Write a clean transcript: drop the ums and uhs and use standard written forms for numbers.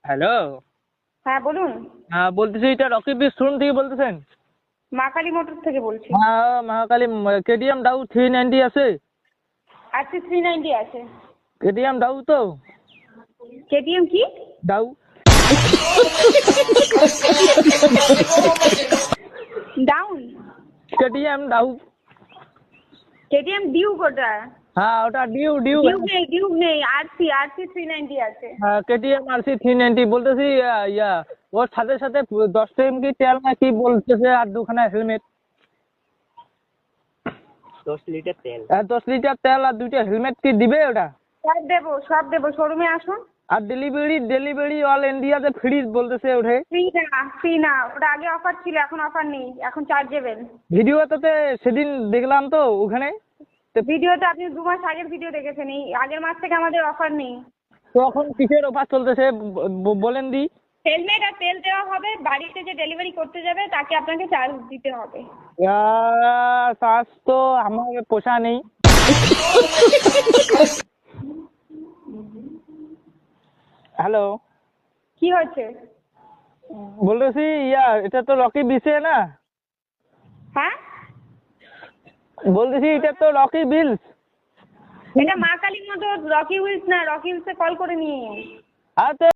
Hello. হ্যাঁ বলুন। বলতেছি এটা রকি বিচ শোরুম থেকে বলতেছেন? মা কালী মোটর থেকে বলছি। হ্যাঁ, মহাকালী। কেটিএম ডাউ 390 আছে? আছে 390 আছে। কেটিএম ডাউ তো? কেটিএম কি? Dow. Down. KTM Dow. KTM Duke ওটা। হ্যাঁ, ওটা ডিউ ডিউ। ডিউক নেই আরসি 390 আছে। হ্যাঁ, কেটিএম আরসি 390 বলতেছি। ওর সাথে সাথে 10 এমকি তেল না কি বলতেছে, আর দুখানা হেলমেট। 10 লিটার তেল। 10 লিটার তেল আর 2টা হেলমেট কি দিবে ওটা? সব দেবো শোরুমে আসুন। আর ডেলিভারি অল ইন্ডিয়াতে ফ্রি বলতেছে ওঠে। ফ্রি না ওটা আগে অফার ছিল, এখন অফার নেই, এখন চার্জেবল। ভিডিওতে সেদিন দেখলাম তো ওখানে। ভিডিওতে আপনি 2 মাস আগের ভিডিও দেখেছেন, এই আগের মাস থেকে আমাদের অফার নেই। তখন কিসের অফার চলতেছে বলেন দি? হেলমেট আর তেল দেওয়া হবে, বাড়িতে যে ডেলিভারি করতে যাবে তাকে আপনাকে চার্জ দিতে হবে। চার্জ তো আমার পোষা নেই। হ্যালো। কি হয়েছে? বলতেছি এটা তো রকি বিচে না? হ্যাঁ, বলতেছি এটা তো রকি বিলস। এটা মা কালী মোটর, রকি উইলস না, রকি উইলসে কল করে নিয়ে। আচ্ছা।